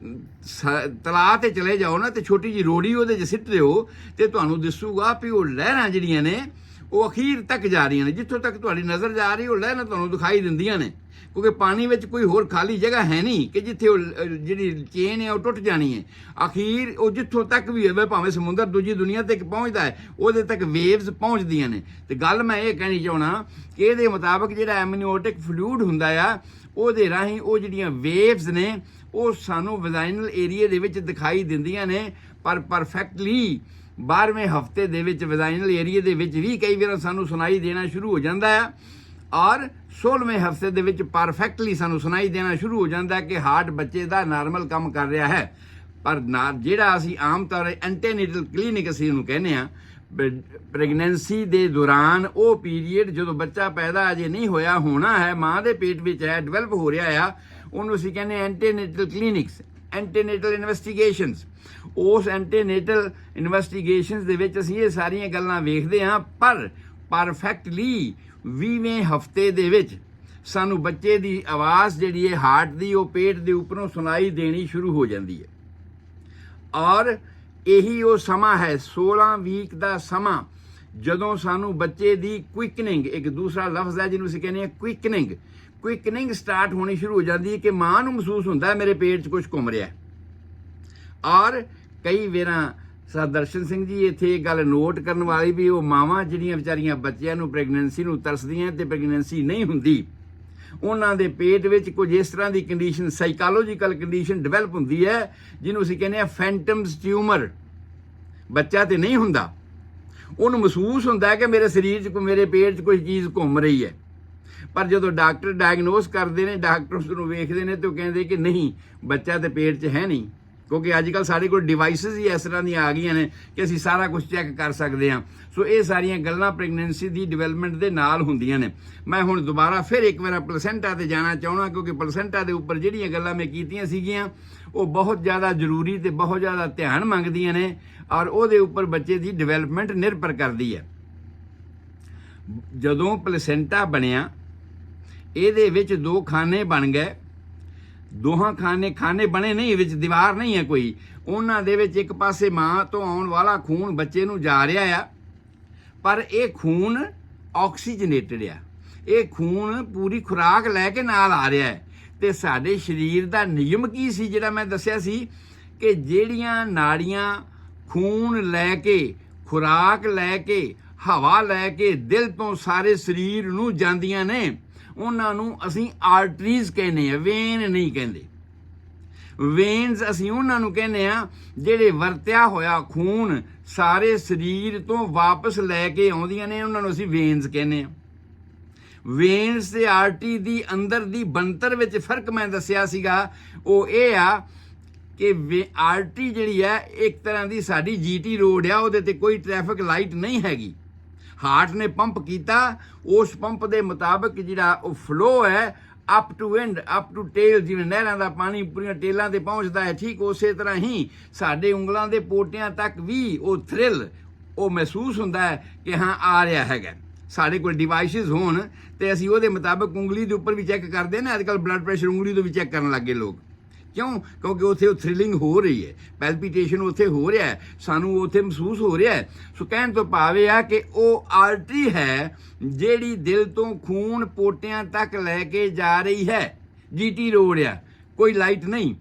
ਤਲਾਅ ਤੇ ਚਲੇ ਜਾਓ ਨਾ ਤੇ ਛੋਟੀ ਜਿਹੀ ਰੋੜੀ ਉਹਦੇ 'ਚ ਸਿੱਟ ਦਿਓ ਤੇ ਤੁਹਾਨੂੰ ਦਿਸੂਗਾ ਵੀ ਉਹ ਲਹਿਰਾਂ ਜਿਹੜੀਆਂ ਨੇ ਉਹ ਅਖੀਰ ਤੱਕ ਜਾ ਰਹੀਆਂ ਨੇ। ਜਿੱਥੋਂ ਤੱਕ ਤੁਹਾਡੀ ਨਜ਼ਰ ਜਾ ਰਹੀ ਉਹ ਲਹਿਰਾਂ ਤੁਹਾਨੂੰ ਦਿਖਾਈ ਦਿੰਦੀਆਂ ਨੇ, ਕਿਉਂਕਿ ਪਾਣੀ ਵਿੱਚ ਕੋਈ ਹੋਰ ਖਾਲੀ ਜਗ੍ਹਾ ਹੈ ਨਹੀਂ ਕਿ ਜਿੱਥੇ ਉਹ ਜਿਹੜੀ ਚੇਨ ਹੈ ਉਹ ਟੁੱਟ ਜਾਣੀ ਹੈ। ਅਖੀਰ ਉਹ ਜਿੱਥੋਂ ਤੱਕ ਵੀ ਹੋਵੇ, ਭਾਵੇਂ ਸਮੁੰਦਰ ਦੂਜੀ ਦੁਨੀਆ ਤੱਕ ਪਹੁੰਚਦਾ ਹੈ, ਉਹਦੇ ਤੱਕ ਵੇਵਸ ਪਹੁੰਚਦੀਆਂ ਨੇ। ਤੇ ਗੱਲ ਮੈਂ ਇਹ ਕਹਿਣੀ ਚਾਹਣਾ ਕਿ ਇਹਦੇ ਮੁਤਾਬਕ ਜਿਹੜਾ ਐਮਨੀਓਟਿਕ ਫਲੂਇਡ ਹੁੰਦਾ ਆ, ਉਹਦੇ ਰਾਹੀਂ ਉਹ ਜਿਹੜੀਆਂ ਵੇਵਸ ਨੇ ਉਹ ਸਾਨੂੰ ਵੈਜਾਈਨਲ ਏਰੀਏ ਦੇ ਵਿੱਚ ਦਿਖਾਈ ਦਿੰਦੀਆਂ ਨੇ। ਪਰ ਪਰਫੈਕਟਲੀ 12ਵੇਂ ਹਫ਼ਤੇ ਦੇ ਵਿੱਚ ਵੈਜਾਈਨਲ ਏਰੀਏ ਦੇ ਵਿੱਚ ਵੀ ਕਈ ਵਾਰ ਸਾਨੂੰ ਸੁਣਾਈ ਦੇਣਾ ਸ਼ੁਰੂ ਹੋ ਜਾਂਦਾ ਆ, ਔਰ 16ਵੇਂ ਹਫ਼ਤੇ ਦੇ ਵਿੱਚ ਪਰਫੈਕਟਲੀ ਸਾਨੂੰ ਸੁਣਾਈ ਦੇਣਾ ਸ਼ੁਰੂ ਹੋ ਜਾਂਦਾ ਕਿ ਹਾਰਟ ਬੱਚੇ ਦਾ ਨਾਰਮਲ ਕੰਮ ਕਰ ਰਿਹਾ ਹੈ। ਪਰ ਜਿਹੜਾ ਅਸੀਂ ਆਮ ਤੌਰ 'ਤੇ ਐਂਟੀਨੇਟਲ ਕਲੀਨਿਕ ਅਸੀਂ ਉਹਨੂੰ ਕਹਿੰਦੇ ਹਾਂ, ਪ੍ਰੈਗਨੈਂਸੀ ਦੇ ਦੌਰਾਨ ਉਹ ਪੀਰੀਅਡ ਜਦੋਂ ਬੱਚਾ ਪੈਦਾ ਅਜੇ ਨਹੀਂ ਹੋਇਆ, ਹੋਣਾ ਹੈ, ਮਾਂ ਦੇ ਪੇਟ ਵਿੱਚ ਹੈ, ਡਿਵੈਲਪ ਹੋ ਰਿਹਾ ਆ, ਉਹਨੂੰ ਅਸੀਂ ਕਹਿੰਦੇ ਐਂਟੀਨੇਟਲ ਕਲੀਨਿਕਸ, ਐਂਟੀਨੇਟਲ ਇਨਵੈਸਟੀਗੇਸ਼ਨਸ। ਉਸ ਐਂਟੀਨੇਟਲ ਇਨਵੈਸਟੀਗੇਸ਼ਨਸ ਦੇ ਵਿੱਚ ਅਸੀਂ ਇਹ ਸਾਰੀਆਂ ਗੱਲਾਂ ਵੇਖਦੇ ਹਾਂ। ਪਰ ਪਰਫੈਕਟਲੀ 20ਵੇਂ ਹਫ਼ਤੇ ਦੇ ਵਿੱਚ ਸਾਨੂੰ ਬੱਚੇ ਦੀ ਆਵਾਜ਼ ਜਿਹੜੀ ਹੈ ਹਾਰਟ ਦੀ, ਉਹ ਪੇਟ ਦੇ ਉੱਪਰੋਂ ਸੁਣਾਈ ਦੇਣੀ ਸ਼ੁਰੂ ਹੋ ਜਾਂਦੀ ਹੈ। ਔਰ ਇਹੀ ਉਹ ਸਮਾਂ ਹੈ 16 ਵੀਕ ਦਾ ਸਮਾਂ ਜਦੋਂ ਸਾਨੂੰ ਬੱਚੇ ਦੀ ਕੁਇਕਨਿੰਗ, ਇੱਕ ਦੂਸਰਾ ਲਫ਼ਜ਼ ਹੈ ਜਿਹਨੂੰ ਅਸੀਂ ਕਹਿੰਦੇ ਹਾਂ ਕੁਇਕਨਿੰਗ ਸਟਾਰਟ ਹੋਣੀ ਸ਼ੁਰੂ ਹੋ ਜਾਂਦੀ ਹੈ ਕਿ ਮਾਂ ਨੂੰ ਮਹਿਸੂਸ ਹੁੰਦਾ ਹੈ ਮੇਰੇ ਪੇਟ 'ਚ ਕੁਝ ਘੁੰਮ ਰਿਹਾ। ਔਰ ਕਈ ਵਾਰਾਂ ਦਰਸ਼ਨ ਸਿੰਘ ਜੀ ਇੱਥੇ ਇਹ ਗੱਲ ਨੋਟ ਕਰਨ ਵਾਲੀ ਵੀ ਉਹ ਮਾਵਾਂ ਜਿਹੜੀਆਂ ਵਿਚਾਰੀਆਂ ਬੱਚਿਆਂ ਨੂੰ ਪ੍ਰੈਗਨੈਂਸੀ ਨੂੰ ਤਰਸਦੀਆਂ ਤੇ ਪ੍ਰੈਗਨੈਂਸੀ ਨਹੀਂ ਹੁੰਦੀ, ਉਹਨਾਂ ਦੇ ਪੇਟ ਵਿੱਚ ਕੁਝ ਇਸ ਤਰ੍ਹਾਂ ਦੀ ਕੰਡੀਸ਼ਨ, ਸਾਈਕੋਲੋਜੀਕਲ ਕੰਡੀਸ਼ਨ ਡਿਵੈਲਪ ਹੁੰਦੀ ਹੈ ਜਿਹਨੂੰ ਅਸੀਂ ਕਹਿੰਦੇ ਹਾਂ ਫੈਂਟਮਸ ਟਿਊਮਰ। ਬੱਚਾ ਤੇ ਨਹੀਂ ਹੁੰਦਾ, ਉਹਨੂੰ ਮਹਿਸੂਸ ਹੁੰਦਾ ਹੈ ਕਿ ਮੇਰੇ ਸਰੀਰ 'ਚ ਮੇਰੇ ਪੇਟ 'ਚ ਕੋਈ ਚੀਜ਼ ਘੁੰਮ ਰਹੀ ਹੈ। ਪਰ ਜਦੋਂ ਡਾਕਟਰ ਡਾਇਗਨੋਸ ਕਰਦੇ ਨੇ, ਡਾਕਟਰ ਉਸ ਨੂੰ ਵੇਖਦੇ ਨੇ ਤੇ ਉਹ ਕਹਿੰਦੇ ਕਿ ਨਹੀਂ, ਬੱਚਾ ਤੇ ਪੇਟ 'ਚ ਹੈ ਨਹੀਂ, ਕਿਉਂਕਿ ਅੱਜ ਕੱਲ੍ਹ ਸਾਡੇ ਕੋਲ ਡਿਵਾਈਸਿਸ ਹੀ ਇਸ ਤਰ੍ਹਾਂ ਦੀਆਂ ਆ ਗਈਆਂ ਨੇ ਕਿ ਅਸੀਂ ਸਾਰਾ ਕੁਝ ਚੈੱਕ ਕਰ ਸਕਦੇ ਹਾਂ। ਸੋ ਇਹ ਸਾਰੀਆਂ ਗੱਲਾਂ ਪ੍ਰੈਗਨੈਂਸੀ ਦੀ ਡਿਵੈਲਪਮੈਂਟ ਦੇ ਨਾਲ ਹੁੰਦੀਆਂ ਨੇ। ਮੈਂ ਹੁਣ ਦੁਬਾਰਾ ਫਿਰ ਇੱਕ ਵਾਰ ਪਲਸੈਂਟਾ ਤੇ ਜਾਣਾ ਚਾਹੁੰਦਾ, ਕਿਉਂਕਿ ਪਲਸੈਂਟਾ ਦੇ ਉੱਪਰ ਜਿਹੜੀਆਂ ਗੱਲਾਂ ਮੈਂ ਕੀਤੀਆਂ ਸੀਗੀਆਂ ਉਹ ਬਹੁਤ ਜ਼ਿਆਦਾ ਜ਼ਰੂਰੀ ਤੇ ਬਹੁਤ ਜ਼ਿਆਦਾ ਧਿਆਨ ਮੰਗਦੀਆਂ ਨੇ ਔਰ ਉਹਦੇ ਉੱਪਰ ਬੱਚੇ ਦੀ ਡਿਵੈਲਪਮੈਂਟ ਨਿਰਭਰ ਕਰਦੀ ਹੈ। ਜਦੋਂ ਪਲਸੈਂਟਾ ਬਣਿਆ ਇਹਦੇ ਵਿੱਚ 2 ਖਾਨੇ ਬਣ ਗਏ, ਦੋਹਾਂ ਖਾਨੇ ਬਣੇ ਨਹੀਂ, ਵਿੱਚ ਦੀਵਾਰ ਨਹੀਂ ਹੈ ਕੋਈ, ਉਹਨਾਂ ਦੇ ਵਿੱਚ ਇੱਕ ਪਾਸੇ ਮਾਂ ਤੋਂ ਆਉਣ ਵਾਲਾ ਖੂਨ ਬੱਚੇ ਨੂੰ ਜਾ ਰਿਹਾ ਆ, ਪਰ ਇਹ ਖੂਨ ਆਕਸੀਜਨੇਟਡ ਆ, ਇਹ ਖੂਨ ਪੂਰੀ ਖੁਰਾਕ ਲੈ ਕੇ ਨਾਲ ਆ ਰਿਹਾ ਹੈ। ਤੇ ਸਾਡੇ ਸਰੀਰ ਦਾ ਨਿਯਮ ਕੀ ਸੀ ਜਿਹੜਾ ਮੈਂ ਦੱਸਿਆ ਸੀ ਕਿ ਜਿਹੜੀਆਂ ਨਾੜੀਆਂ ਖੂਨ ਲੈ ਕੇ, ਖੁਰਾਕ ਲੈ ਕੇ, ਹਵਾ ਲੈ ਕੇ ਦਿਲ ਤੋਂ ਸਾਰੇ ਸਰੀਰ ਨੂੰ ਜਾਂਦੀਆਂ ਨੇ, ਉਹਨਾਂ ਨੂੰ ਅਸੀਂ ਆਰਟਰੀਜ਼ ਕਹਿੰਦੇ ਆ, ਵੇਨ ਨਹੀਂ ਕਹਿੰਦੇ। ਵੇਨਸ ਅਸੀਂ ਉਹਨਾਂ ਨੂੰ ਕਹਿੰਦੇ ਆ ਜਿਹੜੇ ਵਰਤਿਆ ਹੋਇਆ ਖੂਨ ਸਾਰੇ ਸਰੀਰ ਤੋਂ ਵਾਪਸ ਲੈ ਕੇ ਆਉਂਦੀਆਂ ਨੇ, ਉਹਨਾਂ ਨੂੰ ਅਸੀਂ ਵੇਨਸ ਕਹਿੰਦੇ ਆ। ਵੇਨਸ ਤੇ ਆਰਟਰੀ ਦੀ ਅੰਦਰ ਦੀ ਬਣਤਰ ਵਿੱਚ ਫਰਕ ਮੈਂ ਦੱਸਿਆ ਸੀਗਾ, ਉਹ ਇਹ ਆ ਕਿ ਆਰਟਰੀ ਜਿਹੜੀ ਹੈ ਇੱਕ ਤਰ੍ਹਾਂ ਦੀ ਸਾਡੀ GT ਰੋਡ ਆ, ਉਹਦੇ ਤੇ ਕੋਈ ਟ੍ਰੈਫਿਕ ਲਾਈਟ ਨਹੀਂ ਹੈਗੀ। ਹਾਰਟ ਨੇ ਪੰਪ ਕੀਤਾ, ਉਸ ਪੰਪ ਦੇ ਮੁਤਾਬਕ ਜਿਹੜਾ ਉਹ ਫਲੋ ਹੈ up to end, up to tail, ਜਿਵੇਂ ਨਹਿਰਾਂ ਦਾ ਪਾਣੀ ਪੂਰੀਆਂ ਟੇਲਾਂ ਤੇ ਪਹੁੰਚਦਾ ਹੈ, ਠੀਕ ਉਸੇ ਤਰ੍ਹਾਂ ਹੀ ਸਾਡੇ ਉਂਗਲਾਂ ਦੇ ਪੋਟਿਆਂ ਤੱਕ ਵੀ ਉਹ ਥ੍ਰਿਲ, ਉਹ ਮਹਿਸੂਸ ਹੁੰਦਾ ਹੈ ਕਿ ਹਾਂ ਆ ਰਿਹਾ ਹੈਗਾ। ਸਾਡੇ ਕੋਲ ਡਿਵਾਈਸਿਸ ਹੋਣ ਤੇ ਅਸੀਂ ਉਹਦੇ ਮੁਤਾਬਕ ਉਂਗਲੀ ਦੇ ਉੱਪਰ ਵੀ ਚੈੱਕ ਕਰਦੇ ਨੇ। ਅੱਜ ਕੱਲ੍ਹ ਬਲੱਡ ਪ੍ਰੈਸ਼ਰ ਉਂਗਲੀ ਤੋਂ ਵੀ ਚੈੱਕ ਕਰਨ ਲੱਗੇ ਲੋਕ, ਕਿਉਂ? ਕਿਉਂਕਿ ਉੱਥੇ ਉਹ ਥ੍ਰਿਲਿੰਗ ਹੋ ਰਹੀ ਹੈ, ਪੈਲਪੀਟੇਸ਼ਨ ਉੱਥੇ ਹੋ ਰਿਹਾ ਹੈ, ਸਾਨੂੰ ਉੱਥੇ ਮਹਿਸੂਸ ਹੋ ਰਿਹਾ ਹੈ। ਸੋ ਕਹਿਣ ਤੋਂ ਭਾਵ ਇਹ ਆ ਕਿ ਉਹ ਆਰਟਰੀ ਹੈ ਜਿਹੜੀ ਦਿਲ ਤੋਂ ਖੂਨ ਪੋਟਿਆਂ ਤੱਕ ਲੈ ਕੇ ਜਾ ਰਹੀ ਹੈ। GT ਰੋਡ ਆ, ਕੋਈ ਲਾਈਟ ਨਹੀਂ।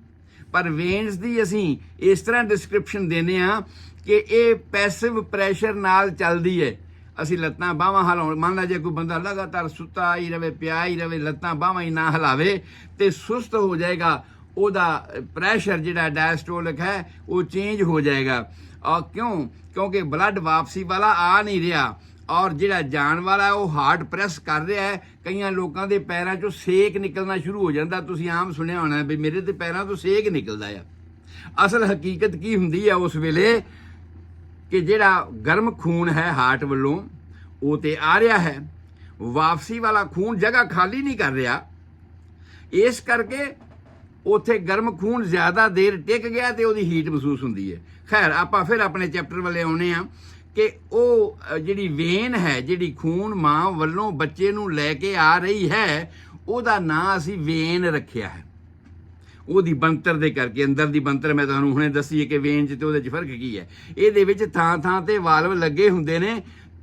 ਪਰ ਵੇਨਸ ਦੀ ਅਸੀਂ ਇਸ ਤਰ੍ਹਾਂ ਡਿਸਕ੍ਰਿਪਸ਼ਨ ਦਿੰਦੇ ਆ ਕਿ ਇਹ ਪੈਸਿਵ ਪ੍ਰੈਸ਼ਰ ਨਾਲ ਚੱਲਦੀ ਹੈ। ਅਸੀਂ ਲੱਤਾਂ ਬਾਹਾਂ ਹਿਲਾਉਣ, ਮੰਨ ਲਾ ਜੇ ਕੋਈ ਬੰਦਾ ਲਗਾਤਾਰ ਸੁੱਤਾ ਹੀ ਰਵੇ, ਪਿਆ ਹੀ ਰਵੇ, ਲੱਤਾਂ ਬਾਹਾਂ ਹੀ ਨਾ ਹਿਲਾਵੇ ਤੇ ਸੁਸਤ ਹੋ ਜਾਏਗਾ, ਉਹਦਾ ਪ੍ਰੈਸ਼ਰ ਜਿਹੜਾ ਡਾਇਸਟੋਲਿਕ ਹੈ ਉਹ ਚੇਂਜ ਹੋ ਜਾਏਗਾ। ਔਰ ਕਿਉਂਕਿ ਬਲੱਡ ਵਾਪਸੀ ਵਾਲਾ ਆ ਨਹੀਂ ਰਿਹਾ ਔਰ ਜਿਹੜਾ ਜਾਣ ਵਾਲਾ ਉਹ ਹਾਰਟ ਪ੍ਰੈਸ ਕਰ ਰਿਹਾ ਹੈ। ਕਈਆਂ ਲੋਕਾਂ ਦੇ ਪੈਰਾਂ 'ਚੋਂ ਸੇਕ ਨਿਕਲਣਾ ਸ਼ੁਰੂ ਹੋ ਜਾਂਦਾ, ਤੁਸੀਂ ਆਮ ਸੁਣਿਆ ਹੋਣਾ ਵੀ ਮੇਰੇ ਤੇ ਪੈਰਾਂ ਤੋਂ ਸੇਕ ਨਿਕਲਦਾ ਆ। ਅਸਲ ਹਕੀਕਤ ਕੀ ਹੁੰਦੀ ਆ ਉਸ ਵੇਲੇ ਕਿ ਜਿਹੜਾ ਗਰਮ ਖੂਨ ਹੈ ਹਾਰਟ ਵੱਲੋਂ ਉਹ ਤੇ ਆ ਰਿਹਾ ਹੈ, ਵਾਪਸੀ ਵਾਲਾ ਖੂਨ ਜਗ੍ਹਾ ਖਾਲੀ ਨਹੀਂ ਕਰ ਰਿਹਾ, ਇਸ ਕਰਕੇ ਉੱਥੇ ਗਰਮ ਖੂਨ ਜ਼ਿਆਦਾ ਦੇਰ ਟਿਕ ਗਿਆ ਤੇ ਉਹਦੀ ਹੀਟ ਮਹਿਸੂਸ ਹੁੰਦੀ ਹੈ। ਖੈਰ ਆਪਾਂ ਫਿਰ ਆਪਣੇ ਚੈਪਟਰ ਵਾਲੇ ਆਉਣੇ ਆ ਕਿ ਉਹ ਜਿਹੜੀ ਵੇਨ ਹੈ, ਜਿਹੜੀ ਖੂਨ ਮਾਂ ਵੱਲੋਂ ਬੱਚੇ ਨੂੰ ਲੈ ਕੇ ਆ ਰਹੀ ਹੈ, ਉਹਦਾ ਨਾਂ ਅਸੀਂ ਵੇਨ ਰੱਖਿਆ ਹੈ। ਉਹਦੀ ਬਣਤਰ ਦੇ ਕਰਕੇ, ਅੰਦਰ ਦੀ ਬਣਤਰ ਮੈਂ ਤੁਹਾਨੂੰ ਹੁਣੇ ਦੱਸੀ ਹੈ ਕਿ ਵੇਨ 'ਚ ਤੇ ਉਹਦੇ 'ਚ ਫਰਕ ਕੀ ਹੈ। ਇਹਦੇ ਵਿੱਚ ਥਾਂ ਤੇ ਵਾਲਵ ਲੱਗੇ ਹੁੰਦੇ ਨੇ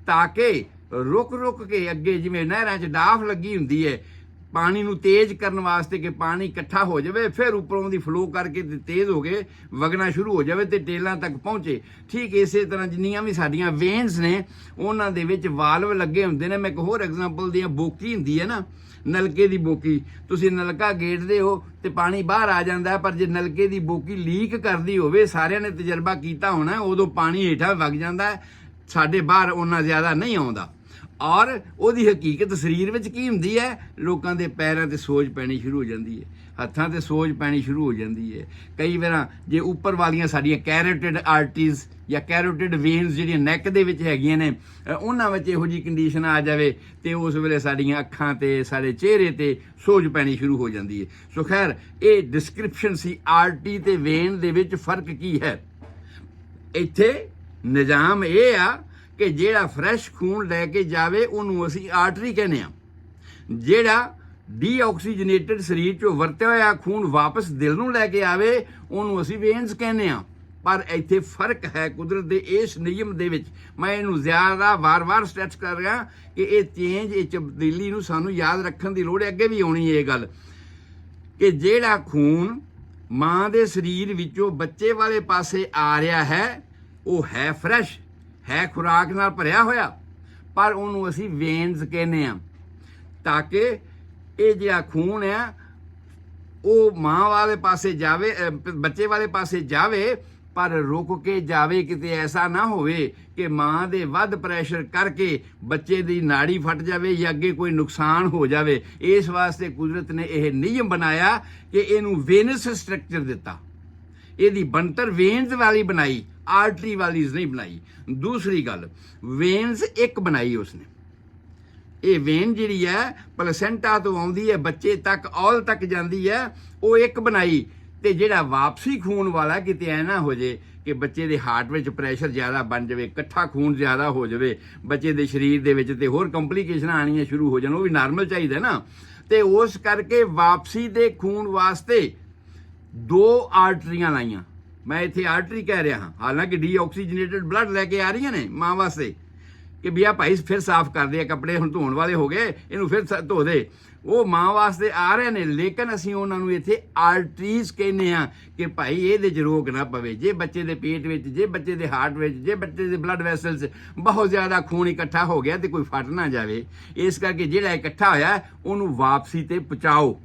ਤਾਂ ਕਿ ਰੁਕ ਕੇ ਅੱਗੇ, ਜਿਵੇਂ ਨਹਿਰਾਂ 'ਚ ਡਾਫ ਲੱਗੀ ਹੁੰਦੀ ਹੈ ਪਾਣੀ ਨੂੰ ਤੇਜ਼ ਕਰਨ ਵਾਸਤੇ ਕਿ ਪਾਣੀ ਇਕੱਠਾ ਹੋ ਜਾਵੇ, ਫਿਰ ਉੱਪਰੋਂ ਦੀ ਫਲੋ ਕਰਕੇ ਤੇਜ਼ ਹੋ ਕੇ ਵਗਣਾ ਸ਼ੁਰੂ ਹੋ ਜਾਵੇ ਤੇ ਟੇਲਾਂ ਤੱਕ ਪਹੁੰਚੇ। ਠੀਕ ਇਸੇ ਤਰ੍ਹਾਂ ਜਿੰਨੀਆਂ ਵੀ ਸਾਡੀਆਂ ਵੇਨਸ ਨੇ ਉਹਨਾਂ ਦੇ ਵਿੱਚ ਵਾਲਵ ਲੱਗੇ ਹੁੰਦੇ ਨੇ। ਮੈਂ ਇੱਕ ਹੋਰ ਐਗਜ਼ਾਮਪਲ ਦੀਆਂ, ਬੋਕੀ ਹੁੰਦੀ ਹੈ ਨਾ, ਨਲਕੇ ਦੀ ਬੋਕੀ, ਤੁਸੀਂ ਨਲਕਾ ਗੇੜਦੇ ਹੋ ਤੇ ਪਾਣੀ ਬਾਹਰ ਆ ਜਾਂਦਾ, ਪਰ ਜੇ ਨਲਕੇ ਦੀ ਬੋਕੀ ਲੀਕ ਕਰਦੀ ਹੋਵੇ, ਸਾਰਿਆਂ ਨੇ ਤਜਰਬਾ ਕੀਤਾ ਹੋਣਾ, ਉਦੋਂ ਪਾਣੀ ਹੇਠਾਂ ਵਗ ਜਾਂਦਾ, ਸਾਡੇ ਬਾਹਰ ਉਹਨਾਂ ਜ਼ਿਆਦਾ ਨਹੀਂ ਆਉਂਦਾ। ਔਰ ਉਹਦੀ ਹਕੀਕਤ ਸਰੀਰ ਵਿੱਚ ਕੀ ਹੁੰਦੀ ਹੈ, ਲੋਕਾਂ ਦੇ ਪੈਰਾਂ ਤੇ ਸੋਜ ਪੈਣੀ ਸ਼ੁਰੂ ਹੋ ਜਾਂਦੀ ਹੈ, ਹੱਥਾਂ ਤੇ ਸੋਜ ਪੈਣੀ ਸ਼ੁਰੂ ਹੋ ਜਾਂਦੀ ਹੈ। ਕਈ ਵਾਰ ਜੇ ਉੱਪਰ ਵਾਲੀਆਂ ਸਾਡੀਆਂ ਕੈਰੋਟਿਡ ਆਰਟਰੀਜ਼ ਜਾਂ ਕੈਰੋਟਿਡ ਵੇਨਸ ਜਿਹੜੀਆਂ ਨੈਕ ਦੇ ਵਿੱਚ ਹੈਗੀਆਂ ਨੇ, ਉਹਨਾਂ ਵਿੱਚ ਇਹੋ ਜਿਹੀ ਕੰਡੀਸ਼ਨ ਆ ਜਾਵੇ ਤੇ ਉਸ ਵੇਲੇ ਸਾਡੀਆਂ ਅੱਖਾਂ ਤੇ, ਸਾਡੇ ਚਿਹਰੇ ਤੇ ਸੋਜ ਪੈਣੀ ਸ਼ੁਰੂ ਹੋ ਜਾਂਦੀ ਹੈ। ਸੋ ਖੈਰ ਇਹ ਡਿਸਕ੍ਰਿਪਸ਼ਨ ਸੀ ਆਰਟਰੀ ਤੇ ਵੇਨ ਦੇ ਵਿੱਚ ਫਰਕ ਕੀ ਹੈ। ਇੱਥੇ ਨਿਜ਼ਾਮ ਇਹ ਆ ਕਿ ਜਿਹੜਾ ਫਰੈਸ਼ ਖੂਨ ਲੈ ਕੇ ਜਾਵੇ ਉਹਨੂੰ ਅਸੀਂ ਆਰਟਰੀ ਕਹਿੰਦੇ ਆ, ਜਿਹੜਾ ਡੀਆਕਸੀਜਨੇਟਡ ਸਰੀਰ 'ਚੋਂ ਵਰਤਿਆ ਹੋਇਆ ਖੂਨ ਵਾਪਸ ਦਿਲ ਨੂੰ ਲੈ ਕੇ ਆਵੇ ਉਹਨੂੰ ਅਸੀਂ ਵੇਨਸ ਕਹਿੰਦੇ ਆ। ਪਰ ਇੱਥੇ ਫਰਕ ਹੈ ਕੁਦਰਤ ਦੇ ਇਸ ਨਿਯਮ ਦੇ ਵਿੱਚ। ਮੈਂ ਇਹਨੂੰ ਜ਼ਿਆਦਾ ਵਾਰ-ਵਾਰ ਸਟ੍ਰੈਚ ਕਰ ਰਿਹਾ ਕਿ ਇਹ ਚੇਂਜ, ਇਹ ਤਬਦੀਲੀ ਨੂੰ ਸਾਨੂੰ ਯਾਦ ਰੱਖਣ ਦੀ ਲੋੜ ਹੈ। ਅੱਗੇ ਵੀ ਆਉਣੀ ਇਹ ਗੱਲ ਕਿ ਜਿਹੜਾ ਖੂਨ ਮਾਂ ਦੇ ਸਰੀਰ ਵਿੱਚੋਂ ਬੱਚੇ ਵਾਲੇ ਪਾਸੇ ਆ ਰਿਹਾ ਹੈ ਉਹ ਹੈ ਫਰੈਸ਼, ਹੈ ਖੁਰਾਕ ਨਾਲ ਭਰਿਆ ਹੋਇਆ, ਪਰ ਉਹਨੂੰ ਅਸੀਂ ਵੇਨਸ ਕਹਿੰਦੇ ਹਾਂ, ਤਾਂ ਕਿ ਇਹ ਜਿਹੜਾ ਖੂਨ ਹੈ ਉਹ ਮਾਂ ਵਾਲੇ ਪਾਸੇ ਜਾਵੇ, ਬੱਚੇ ਵਾਲੇ ਪਾਸੇ ਜਾਵੇ, ਪਰ ਰੁਕ ਕੇ ਜਾਵੇ। ਕਿਤੇ ਐਸਾ ਨਾ ਹੋਵੇ ਕਿ ਮਾਂ ਦੇ ਵੱਧ ਪ੍ਰੈਸ਼ਰ ਕਰਕੇ ਬੱਚੇ ਦੀ ਨਾੜੀ ਫਟ ਜਾਵੇ ਜਾਂ ਅੱਗੇ ਕੋਈ ਨੁਕਸਾਨ ਹੋ ਜਾਵੇ। ਇਸ ਵਾਸਤੇ ਕੁਦਰਤ ਨੇ ਇਹ ਨਿਯਮ ਬਣਾਇਆ ਕਿ ਇਹਨੂੰ ਵੇਨਸ ਸਟਰਕਚਰ ਦਿੱਤਾ, ਇਹਦੀ ਬਣਤਰ ਵੇਨਸ ਵਾਲੀ ਬਣਾਈ, ਆਰਟਰੀ ਵਾਲੀ ਨਹੀਂ ਬਣਾਈ। ਦੂਸਰੀ ਗੱਲ, ਵੇਨਸ ਇੱਕ ਬਣਾਈ ਉਸਨੇ। ਇਹ ਵੇਨ ਜਿਹੜੀ ਹੈ ਪਲਸੈਂਟਾ ਤੋਂ ਆਉਂਦੀ ਹੈ ਬੱਚੇ ਤੱਕ, ਔਲ ਤੱਕ ਜਾਂਦੀ ਹੈ, ਉਹ ਇੱਕ ਬਣਾਈ। ਤੇ ਜਿਹੜਾ ਵਾਪਸੀ ਖੂਨ ਵਾਲਾ ਕਿਤੇ ਐ ਨਾ ਹੋ ਜੇ ਕਿ ਬੱਚੇ ਦੇ ਹਾਰਟ ਵਿੱਚ ਪ੍ਰੈਸ਼ਰ ਜ਼ਿਆਦਾ ਬਣ ਜਾਵੇ, ਇਕੱਠਾ ਖੂਨ ਜ਼ਿਆਦਾ ਹੋ ਜਾਵੇ ਬੱਚੇ ਦੇ ਸਰੀਰ ਦੇ ਵਿੱਚ, ਤੇ ਹੋਰ ਕੰਪਲੀਕੇਸ਼ਨਾਂ ਆਉਣੀਆਂ ਸ਼ੁਰੂ ਹੋ ਜਾਣ। ਉਹ ਵੀ ਨਾਰਮਲ ਚਾਹੀਦਾ ਨਾ। ਤੇ ਉਸ ਕਰਕੇ ਵਾਪਸੀ ਦੇ ਖੂਨ ਵਾਸਤੇ 2 ਆਰਟਰੀਆਂ ਲਾਈਆਂ। ਮੈਂ ਇੱਥੇ ਆਰਟਰੀ ਕਹਿ ਰਿਹਾ ਹਾਂ, ਹਾਲਾਂਕਿ ਡੀਆਕਸੀਜਨੇਟਡ ਬਲੱਡ ਲੈ ਕੇ ਆ ਰਹੀਆਂ ਨੇ ਮਾਂ ਵਾਸਤੇ ਕਿ ਵੀ ਆ ਭਾਈ ਫਿਰ ਸਾਫ਼ ਕਰਦੇ ਆ, ਕੱਪੜੇ ਹੁਣ ਧੋਣ ਵਾਲੇ ਹੋ ਗਏ, ਇਹਨੂੰ ਫਿਰ ਧੋ ਦੇ। ਉਹ ਮਾਂ ਵਾਸਤੇ ਆ ਰਹੇ ਨੇ, ਲੇਕਿਨ ਅਸੀਂ ਉਹਨਾਂ ਨੂੰ ਇੱਥੇ ਆਰਟਰੀਜ਼ ਕਹਿੰਦੇ ਆ ਕਿ ਭਾਈ ਇਹਦੇ 'ਚ ਰੋਕ ਨਾ ਪਵੇ। ਜੇ ਬੱਚੇ ਦੇ ਪੇਟ ਵਿੱਚ, ਜੇ ਬੱਚੇ ਦੇ ਹਾਰਟ ਵਿੱਚ, ਜੇ ਬੱਚੇ ਦੇ ਬਲੱਡ ਵੈਸਲਸ ਬਹੁਤ ਜ਼ਿਆਦਾ ਖੂਨ ਇਕੱਠਾ ਹੋ ਗਿਆ ਤੇ ਕੋਈ ਫਟ ਨਾ ਜਾਵੇ, ਇਸ ਕਰਕੇ ਜਿਹੜਾ ਇਕੱਠਾ ਹੋਇਆ ਉਹਨੂੰ ਵਾਪਸੀ ਤੇ ਪਹੁੰਚਾਓ।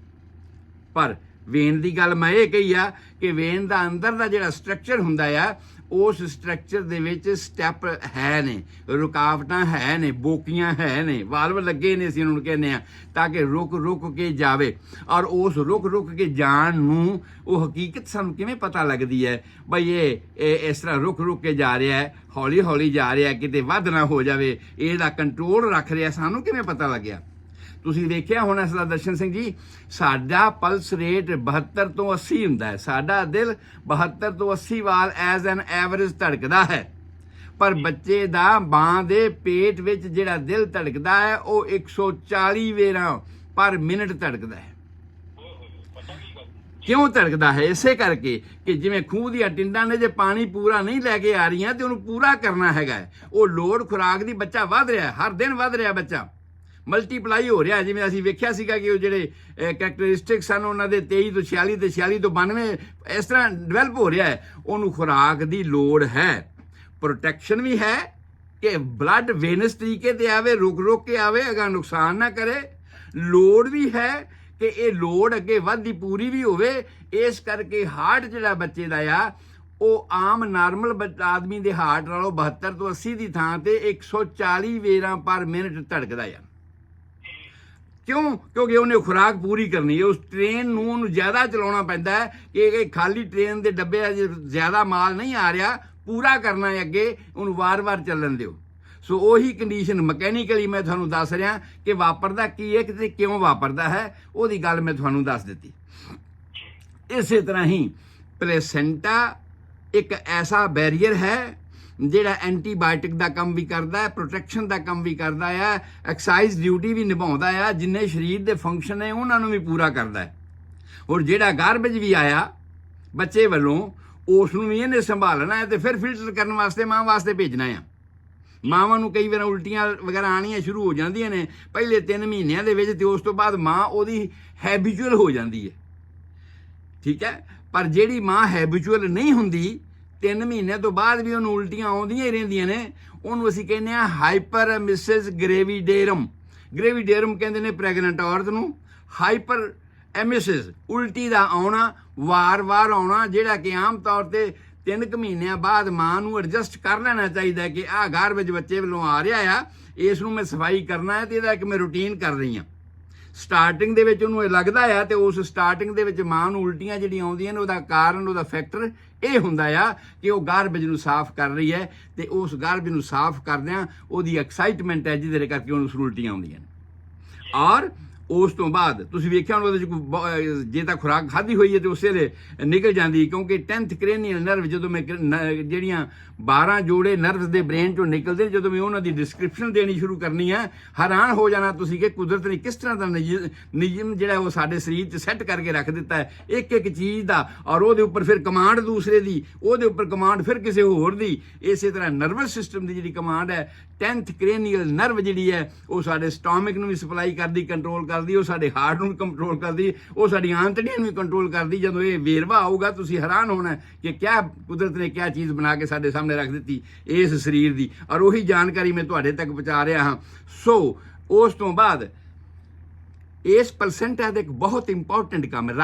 ਪਰ ਵੇਨ ਦੀ ਗੱਲ ਮੈਂ ਇਹ ਕਹੀ ਆ ਕਿ ਵੇਨ ਦਾ ਅੰਦਰ ਦਾ ਜਿਹੜਾ ਸਟਰਕਚਰ ਹੁੰਦਾ ਆ, ਉਸ ਸਟਰਕਚਰ ਦੇ ਵਿੱਚ ਸਟੈਪ ਹੈ ਨੇ, ਰੁਕਾਵਟਾਂ ਹੈ ਨੇ, ਬੋਕੀਆਂ ਹੈ ਨੇ, ਵਾਲਵ ਲੱਗੇ ਨੇ, ਅਸੀਂ ਉਹਨਾਂ ਨੂੰ ਕਹਿੰਦੇ ਆ, ਤਾਂ ਕਿ ਰੁਕ ਕੇ ਜਾਵੇ। ਔਰ ਉਸ ਰੁਕ ਕੇ ਜਾਣ ਨੂੰ ਉਹ ਹਕੀਕਤ ਸਾਨੂੰ ਕਿਵੇਂ ਪਤਾ ਲੱਗਦੀ ਹੈ ਬਈ ਇਹ ਇਸ ਤਰ੍ਹਾਂ ਰੁਕ ਕੇ ਜਾ ਰਿਹਾ ਹੈ, ਹੌਲੀ ਹੌਲੀ ਜਾ ਰਿਹਾ, ਕਿਤੇ ਵੱਧ ਨਾ ਹੋ ਜਾਵੇ, ਇਹਦਾ ਕੰਟਰੋਲ ਰੱਖ ਰਿਹਾ, ਸਾਨੂੰ ਕਿਵੇਂ ਪਤਾ ਲੱਗਿਆ? ਤੁਸੀਂ ਵੇਖਿਆ ਹੋਣਾ ਸਰਦਾਰ ਦਰਸ਼ਨ ਸਿੰਘ ਜੀ, ਸਾਡਾ ਪਲਸ ਰੇਟ 72 ਤੋਂ 80 ਹੁੰਦਾ ਹੈ। ਸਾਡਾ ਦਿਲ 72 ਤੋਂ 80 ਵਾਰ ਐਜ਼ ਐਨ ਐਵਰੇਜ ਧੜਕਦਾ ਹੈ, ਪਰ ਬੱਚੇ ਦਾ ਮਾਂ ਦੇ ਪੇਟ ਵਿੱਚ ਜਿਹੜਾ ਦਿਲ ਧੜਕਦਾ ਹੈ ਉਹ 140 ਵੇਰਾਂ ਪਰ ਮਿੰਟ ਧੜਕਦਾ ਹੈ। ਕਿਉਂ ਧੜਕਦਾ ਹੈ? ਇਸੇ ਕਰਕੇ ਕਿ ਜਿਵੇਂ ਖੂਹ ਦੀਆਂ ਟਿੰਡਾਂ ਨੇ ਜੇ ਪਾਣੀ ਪੂਰਾ ਨਹੀਂ ਲੈ ਕੇ ਆ ਰਹੀਆਂ ਤੇ ਉਹਨੂੰ ਪੂਰਾ ਕਰਨਾ ਹੈਗਾ। ਉਹ ਲੋੜ ਖੁਰਾਕ ਦੀ ਬੱਚਾ ਵੱਧ ਰਿਹਾ, ਹਰ ਦਿਨ ਵੱਧ ਰਿਹਾ, ਬੱਚਾ ਮਲਟੀਪਲਾਈ ਹੋ ਰਿਹਾ। ਜਿਵੇਂ ਅਸੀਂ ਵੇਖਿਆ ਸੀਗਾ ਕਿ ਉਹ ਜਿਹੜੇ ਕੈਰੈਕਟਰਿਸਟਿਕਸ ਹਨ ਉਹਨਾਂ ਦੇ 23 ਤੋਂ 46 ਤੇ 46 ਤੋਂ 92 ਇਸ ਤਰ੍ਹਾਂ ਡਿਵੈਲਪ ਹੋ ਰਿਹਾ ਹੈ। ਉਹਨੂੰ ਖੁਰਾਕ ਦੀ ਲੋੜ ਹੈ, ਪ੍ਰੋਟੈਕਸ਼ਨ ਵੀ ਹੈ ਕਿ ਬਲੱਡ ਵੇਨਸ ਤਰੀਕੇ ਤੇ ਆਵੇ, ਰੁਕ ਕੇ ਆਵੇ, ਅਗਰ ਨੁਕਸਾਨ ਨਾ ਕਰੇ। ਲੋੜ ਵੀ ਹੈ ਕਿ ਇਹ ਲੋੜ ਅੱਗੇ ਵੱਧਦੀ ਪੂਰੀ ਵੀ ਹੋਵੇ। ਇਸ ਕਰਕੇ ਹਾਰਟ ਜਿਹੜਾ ਬੱਚੇ ਦਾ ਆ ਉਹ ਆਮ ਨਾਰਮਲ ਆਦਮੀ ਦੇ ਹਾਰਟ ਨਾਲੋਂ 72 ਤੋਂ 80 ਦੀ ਥਾਂ ਤੇ 140 ਵੇਰਾਂ ਪਰ ਮਿੰਟ ਧੜਕਦਾ ਆ। ਕਿਉਂ? ਕਿਉਂਕਿ ਉਹਨੇ ਖੁਰਾਕ ਪੂਰੀ ਕਰਨੀ ਹੈ। ਉਸ ਟ੍ਰੇਨ ਨੂੰ ਉਹਨੂੰ ਜ਼ਿਆਦਾ ਚਲਾਉਣਾ ਪੈਂਦਾ ਹੈ ਕਿ ਖਾਲੀ ਟ੍ਰੇਨ ਦੇ ਡੱਬੇ ਜ਼ਿਆਦਾ ਮਾਲ ਨਹੀਂ ਆ ਰਿਹਾ, ਪੂਰਾ ਕਰਨਾ ਹੈ ਅੱਗੇ, ਉਹਨੂੰ ਵਾਰ-ਵਾਰ ਚੱਲਣ ਦਿਓ। ਸੋ ਉਹੀ ਕੰਡੀਸ਼ਨ ਮਕੈਨੀਕਲੀ ਮੈਂ ਤੁਹਾਨੂੰ ਦੱਸ ਰਿਹਾ ਕਿ ਵਾਪਰਦਾ ਕੀ ਹੈ ਤੇ ਕਿਉਂ ਵਾਪਰਦਾ ਹੈ, ਉਹਦੀ ਗੱਲ ਮੈਂ ਤੁਹਾਨੂੰ ਦੱਸ ਦਿੱਤੀ। ਇਸੇ ਤਰ੍ਹਾਂ ਹੀ ਪਲੇਸੈਂਟਾ ਇੱਕ ਐਸਾ ਬੈਰੀਅਰ ਹੈ ਜਿਹੜਾ ਐਂਟੀਬਾਇਓਟਿਕ ਦਾ ਕੰਮ ਵੀ ਕਰਦਾ ਹੈ, ਪ੍ਰੋਟੈਕਸ਼ਨ ਦਾ ਕੰਮ ਵੀ ਕਰਦਾ ਹੈ, ਐਕਸਾਈਜ਼ ਡਿਊਟੀ ਵੀ ਨਿਭਾਉਂਦਾ ਹੈ, ਜਿੰਨੇ ਸਰੀਰ ਦੇ ਫੰਕਸ਼ਨ ਨੇ ਉਹਨਾਂ ਨੂੰ ਵੀ ਪੂਰਾ ਕਰਦਾ ਹੈ। ਔਰ ਜਿਹੜਾ ਗਾਰਬੇਜ ਵੀ ਆਇਆ ਬੱਚੇ ਵੱਲੋਂ ਉਸ ਨੂੰ ਵੀ ਇਹਨੇ ਸੰਭਾਲਣਾ ਹੈ ਤੇ ਫਿਰ ਫਿਲਟਰ ਕਰਨ ਵਾਸਤੇ ਮਾਂ ਵਾਸਤੇ ਭੇਜਣਾ ਆ। ਮਾਵਾਂ ਨੂੰ ਕਈ ਵਾਰ ਉਲਟੀਆਂ ਵਗੈਰਾ ਆਉਣੀਆਂ ਸ਼ੁਰੂ ਹੋ ਜਾਂਦੀਆਂ ਨੇ ਪਹਿਲੇ 3 ਮਹੀਨਿਆਂ ਦੇ ਵਿੱਚ, ਤੇ ਉਸ ਤੋਂ ਬਾਅਦ ਮਾਂ ਉਹਦੀ ਹੈਬਿਚੁਅਲ ਹੋ ਜਾਂਦੀ ਹੈ, ਠੀਕ ਹੈ। ਪਰ ਜਿਹੜੀ ਮਾਂ ਹੈਬਿਚੁਅਲ ਨਹੀਂ ਹੁੰਦੀ, 3 ਮਹੀਨਿਆਂ ਤੋਂ ਬਾਅਦ ਵੀ ਉਹਨੂੰ ਉਲਟੀਆਂ ਆਉਂਦੀਆਂ ਹੀ ਰਹਿੰਦੀਆਂ ਨੇ, ਉਹਨੂੰ ਅਸੀਂ ਕਹਿੰਦੇ ਹਾਂ ਹਾਈਪਰ ਮਿਸਿਸ ਗ੍ਰੇਵੀਡੇਰਮ। ਗ੍ਰੇਵੀਡੇਰਮ ਕਹਿੰਦੇ ਨੇ ਪ੍ਰੈਗਨੈਂਟ ਔਰਤ ਨੂੰ। ਹਾਈਪਰ ਐਮਿਸਿਸ ਉਲਟੀ ਦਾ ਆਉਣਾ, ਵਾਰ-ਵਾਰ ਆਉਣਾ, ਜਿਹੜਾ ਕਿ ਆਮ ਤੌਰ ਤੇ 3 ਮਹੀਨਿਆਂ ਬਾਅਦ ਮਾਂ ਨੂੰ ਐਡਜਸਟ ਕਰ ਲੈਣਾ ਚਾਹੀਦਾ ਕਿ ਆਹ ਗਾਰਬੇਜ ਬੱਚੇ ਵੱਲੋਂ ਆ ਰਿਹਾ ਆ, ਇਸ ਨੂੰ ਮੈਂ ਸਫਾਈ ਕਰਨਾ ਹੈ ਤੇ ਇਹਦਾ ਇੱਕ ਮੈਂ ਰੂਟੀਨ ਕਰ ਰਹੀ ਹਾਂ। ਸਟਾਰਟਿੰਗ ਦੇ ਵਿੱਚ ਉਹਨੂੰ ਇਹ ਲੱਗਦਾ ਆ, ਤੇ ਉਸ ਸਟਾਰਟਿੰਗ ਦੇ ਵਿੱਚ ਮਾਂ ਨੂੰ ਉਲਟੀਆਂ ਜਿਹੜੀਆਂ ਆਉਂਦੀਆਂ ਨੇ ਉਹਦਾ ਕਾਰਨ, ਉਹਦਾ ਫੈਕਟਰ ਇਹ ਹੁੰਦਾ ਆ ਕਿ ਉਹ ਗਾਰਬੇਜ ਨੂੰ ਸਾਫ਼ ਕਰ ਰਹੀ ਹੈ, ਤੇ ਉਸ ਗਾਰਬੇਜ ਨੂੰ ਸਾਫ਼ ਕਰਦਿਆਂ ਉਹਦੀ ਐਕਸਾਈਟਮੈਂਟ ਹੈ ਜਿਹਦੇ ਕਰਕੇ ਉਹਨੂੰ ਉਲਟੀਆਂ ਆਉਂਦੀਆਂ ਨੇ। ਔਰ ਉਸ ਤੋਂ ਬਾਅਦ ਤੁਸੀਂ ਵੇਖਿਆ ਹੁਣ ਉਹਦੇ 'ਚ ਜੇ ਤਾਂ ਖੁਰਾਕ ਖਾਧੀ ਹੋਈ ਹੈ ਤੇ ਉਸੇ ਵੇਲੇ ਨਿਕਲ ਜਾਂਦੀ, ਕਿਉਂਕਿ 10th ਕ੍ਰੇਨੀਅਲ ਨਰਵ ਜਦੋਂ ਮੈਂ ਜਿਹੜੀਆਂ 12 ਜੋੜੇ ਨਰਵਸ ਦੇ ਬ੍ਰੇਨ 'ਚੋਂ ਨਿਕਲਦੇ, ਜਦੋਂ ਮੈਂ ਉਹਨਾਂ ਦੀ ਡਿਸਕ੍ਰਿਪਸ਼ਨ ਦੇਣੀ ਸ਼ੁਰੂ ਕਰਨੀ ਹੈ, ਹੈਰਾਨ ਹੋ ਜਾਣਾ ਤੁਸੀਂ ਕਿ ਕੁਦਰਤ ਨੇ ਕਿਸ ਤਰ੍ਹਾਂ ਦਾ ਨਿਯਮ ਜਿਹੜਾ ਉਹ ਸਾਡੇ ਸਰੀਰ 'ਚ ਸੈੱਟ ਕਰਕੇ ਰੱਖ ਦਿੱਤਾ ਹੈ ਇੱਕ ਇੱਕ ਚੀਜ਼ ਦਾ, ਔਰ ਉਹਦੇ ਉੱਪਰ ਫਿਰ ਕਮਾਂਡ ਦੂਸਰੇ ਦੀ, ਉਹਦੇ ਉੱਪਰ ਕਮਾਂਡ ਫਿਰ ਕਿਸੇ ਹੋਰ ਦੀ। ਇਸੇ ਤਰ੍ਹਾਂ ਨਰਵਸ ਸਿਸਟਮ ਦੀ ਜਿਹੜੀ ਕਮਾਂਡ ਹੈ 10th ਕ੍ਰੇਨੀਅਲ ਨਰਵ ਜਿਹੜੀ ਹੈ ਉਹ ਸਾਡੇ ਸਟੋਮਕ ਨੂੰ ਵੀ ਸਪਲਾਈ ਕਰਦੀ, ਕੰਟਰੋਲ ਕਰਦੀ, ਉਹ ਸਾਡੇ ਹਾਰਟ ਨੂੰ ਕੰਟਰੋਲ ਕਰਦੀ, ਉਹ ਸਾਡੀ ਆਂਤੜੀਆਂ ਨੂੰ ਵੀ ਕੰਟਰੋਲ ਕਰਦੀ। ਜਦੋਂ ਇਹ ਵੇਰਵਾ ਆਊਗਾ ਤੁਸੀਂ ਹੈਰਾਨ ਹੋਣਾ ਕਿ ਕਿਆ ਕੁਦਰਤ ਨੇ ਕਿਆ ਚੀਜ਼ ਬਣਾ ਕੇ ਸਾਡੇ ਸਾਹਮਣੇ ਰੱਖ ਦਿੱਤੀ ਇਸ ਸਰੀਰ ਦੀ, ਔਰ ਉਹੀ ਜਾਣਕਾਰੀ ਮੈਂ ਤੁਹਾਡੇ ਤੱਕ ਪਹੁੰਚਾ ਰਿਹਾ ਹਾਂ। ਸੋ ਉਸ ਤੋਂ ਬਾਅਦ ਇਸ ਪਲਸੈਂਟਾ ਦਾ ਇੱਕ ਬਹੁਤ ਇੰਪੋਰਟੈਂਟ ਕੰਮ ਹੈ।